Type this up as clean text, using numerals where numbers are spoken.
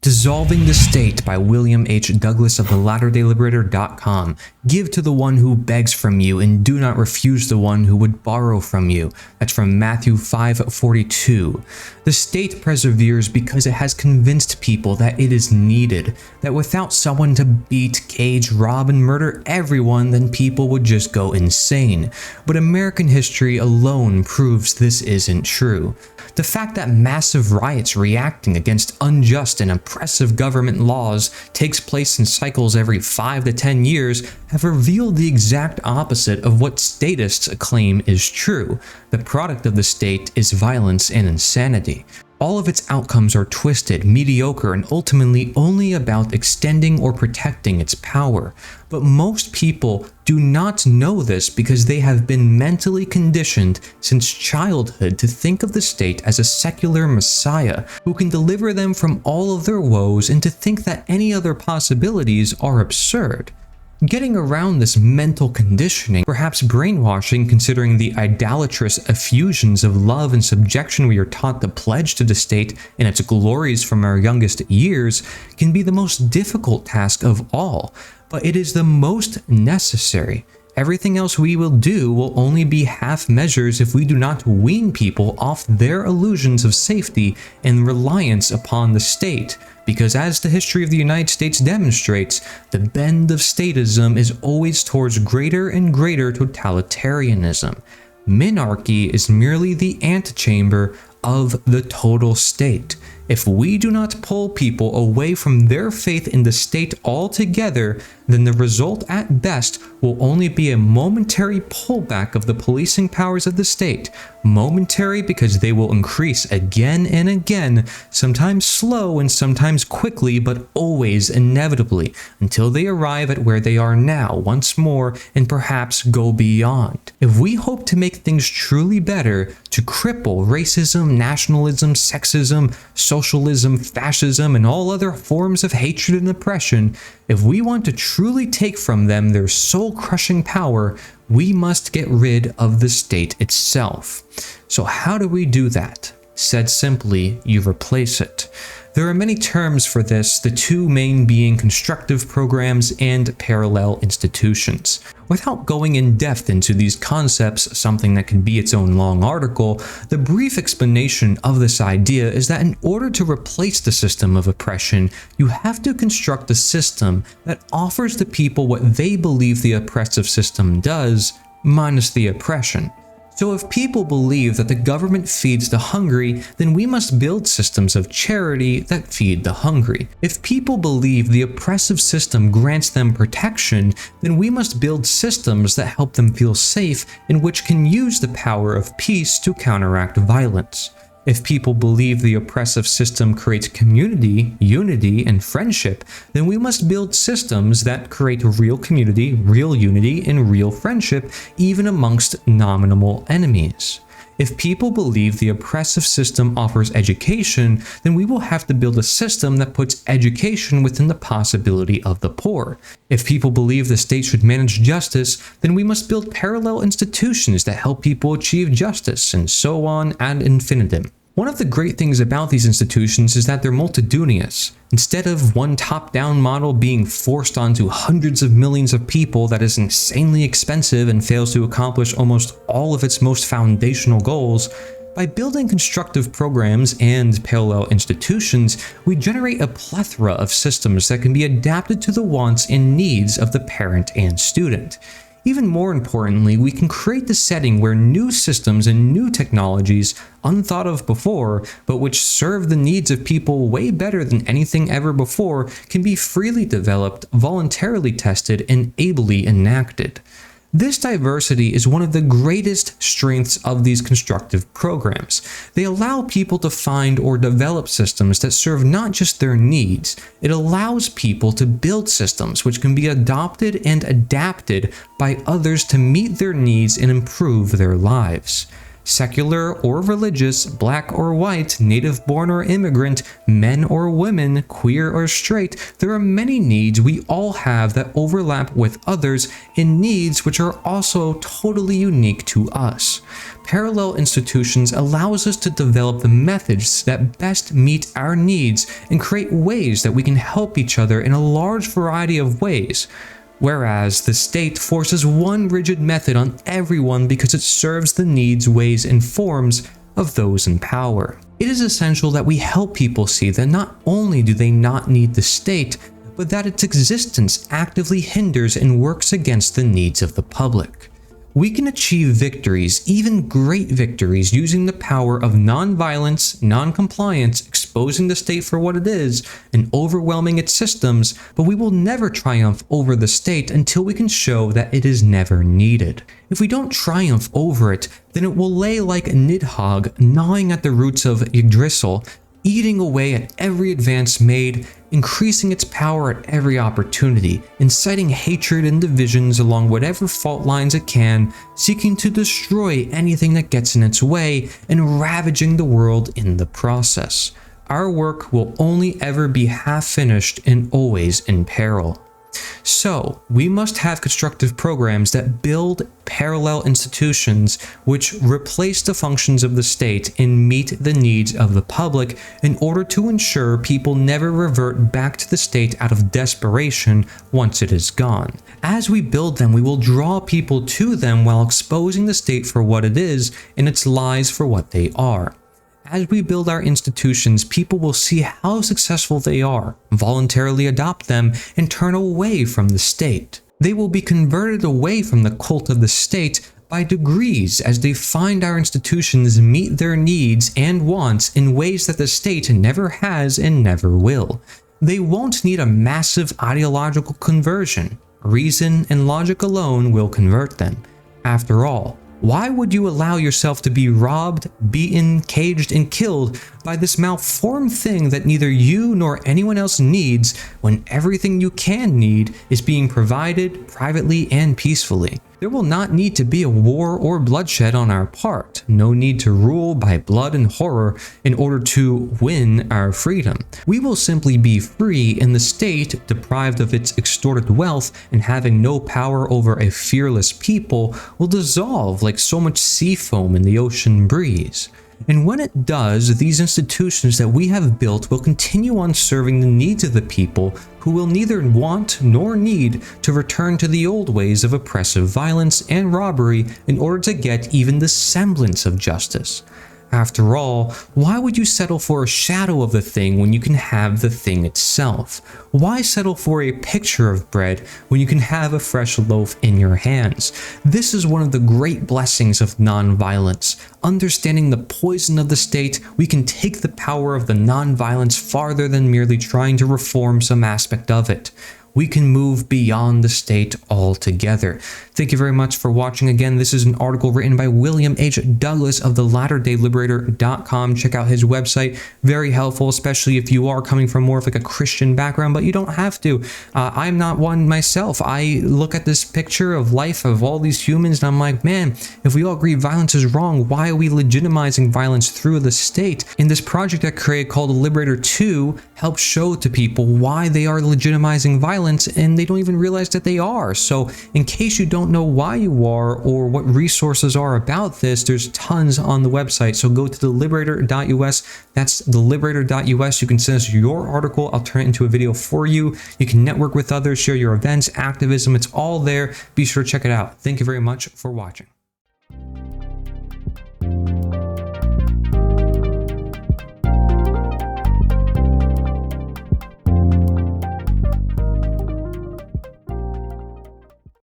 Dissolving the State by William H. Douglas of the LatterdayLiberator.com. Give to the one who begs from you, and do not refuse the one who would borrow from you. That's from Matthew 5:42. The state perseveres because it has convinced people that it is needed, that without someone to beat, cage, rob, and murder everyone, then people would just go insane. But American history alone proves this isn't true. The fact that massive riots reacting against unjust and oppressive government laws takes place in cycles every 5 to 10 years have revealed the exact opposite of what statists claim is true. The product of the state is violence and insanity. All of its outcomes are twisted, mediocre, and ultimately only about extending or protecting its power. But most people do not know this because they have been mentally conditioned since childhood to think of the state as a secular messiah who can deliver them from all of their woes, and to think that any other possibilities are absurd. Getting around this mental conditioning, perhaps brainwashing considering the idolatrous effusions of love and subjection we are taught to pledge to the state and its glories from our youngest years, can be the most difficult task of all, but it is the most necessary. Everything else we will do will only be half measures if we do not wean people off their illusions of safety and reliance upon the state. Because as the history of the United States demonstrates, the bend of statism is always towards greater and greater totalitarianism. Minarchy is merely the antechamber of the total state. If we do not pull people away from their faith in the state altogether, then the result at best will only be a momentary pullback of the policing powers of the state. Momentary because they will increase again and again, sometimes slow and sometimes quickly, but always inevitably, until they arrive at where they are now once more and perhaps go beyond. If we hope to make things truly better, to cripple racism, nationalism, sexism, socialism, fascism, and all other forms of hatred and oppression, if we want to truly take from them their soul-crushing power, we must get rid of the state itself. So how do we do that? Said simply, you replace it. There are many terms for this, the two main being constructive programs and parallel institutions. Without going in depth into these concepts, something that can be its own long article, the brief explanation of this idea is that in order to replace the system of oppression, you have to construct a system that offers the people what they believe the oppressive system does, minus the oppression. So if people believe that the government feeds the hungry, then we must build systems of charity that feed the hungry. If people believe the oppressive system grants them protection, then we must build systems that help them feel safe and which can use the power of peace to counteract violence. If people believe the oppressive system creates community, unity, and friendship, then we must build systems that create real community, real unity, and real friendship, even amongst nominal enemies. If people believe the oppressive system offers education, then we will have to build a system that puts education within the possibility of the poor. If people believe the state should manage justice, then we must build parallel institutions that help people achieve justice, and so on ad infinitum. One of the great things about these institutions is that they're multitudinous. Instead of one top-down model being forced onto hundreds of millions of people that is insanely expensive and fails to accomplish almost all of its most foundational goals, by building constructive programs and parallel institutions, we generate a plethora of systems that can be adapted to the wants and needs of the parent and student. Even more importantly, we can create the setting where new systems and new technologies, unthought of before, but which serve the needs of people way better than anything ever before, can be freely developed, voluntarily tested, and ably enacted. This diversity is one of the greatest strengths of these constructive programs. They allow people to find or develop systems that serve not just their needs. It allows people to build systems which can be adopted and adapted by others to meet their needs and improve their lives. Secular or religious, black or white, native born or immigrant, men or women, queer or straight, there are many needs we all have that overlap with others in needs which are also totally unique to us. Parallel institutions allows us to develop the methods that best meet our needs and create ways that we can help each other in a large variety of ways. Whereas the state forces one rigid method on everyone because it serves the needs, ways, and forms of those in power. It is essential that we help people see that not only do they not need the state, but that its existence actively hinders and works against the needs of the public. We can achieve victories, even great victories, using the power of non-violence, non-compliance, exposing the state for what it is, and overwhelming its systems, but we will never triumph over the state until we can show that it is never needed. If we don't triumph over it, then it will lay like Nidhogg, gnawing at the roots of Yggdrasil, eating away at every advance made, increasing its power at every opportunity, inciting hatred and divisions along whatever fault lines it can, seeking to destroy anything that gets in its way, and ravaging the world in the process. Our work will only ever be half finished and always in peril. So, we must have constructive programs that build parallel institutions which replace the functions of the state and meet the needs of the public in order to ensure people never revert back to the state out of desperation once it is gone. As we build them, we will draw people to them while exposing the state for what it is and its lies for what they are. As we build our institutions, people will see how successful they are, voluntarily adopt them, and turn away from the state. They will be converted away from the cult of the state by degrees as they find our institutions meet their needs and wants in ways that the state never has and never will. They won't need a massive ideological conversion. Reason and logic alone will convert them. After all, why would you allow yourself to be robbed, beaten, caged, and killed by this malformed thing that neither you nor anyone else needs when everything you can need is being provided privately and peacefully? There will not need to be a war or bloodshed on our part. No need to rule by blood and horror in order to win our freedom. We will simply be free in the state, deprived of its extorted wealth and having no power over a fearless people, will dissolve like so much sea foam in the ocean breeze. And when it does, these institutions that we have built will continue on serving the needs of the people who will neither want nor need to return to the old ways of oppressive violence and robbery in order to get even the semblance of justice. After all, why would you settle for a shadow of the thing when you can have the thing itself? Why settle for a picture of bread when you can have a fresh loaf in your hands? This is one of the great blessings of non-violence. Understanding the poison of the state, we can take the power of the non-violence farther than merely trying to reform some aspect of it. We can move beyond the state altogether. Thank you very much for watching. Again, this is an article written by William H. Douglas of thelatterdayLiberator.com. Check out his website. Very helpful, especially if you are coming from more of like a Christian background, but you don't have to. I'm not one myself. I look at this picture of life of all these humans and I'm like, man, if we all agree violence is wrong, why are we legitimizing violence through the state? And this project I created called Liberator 2 helps show to people why they are legitimizing violence and they don't even realize that they are. So in case you don't know why you are or what resources are about this, there's tons on the website. So go to theliberator.us. That's theliberator.us. You can send us your article. I'll turn it into a video for you. You can network with others, share your events, activism. It's all there. Be sure to check it out. Thank you very much for watching.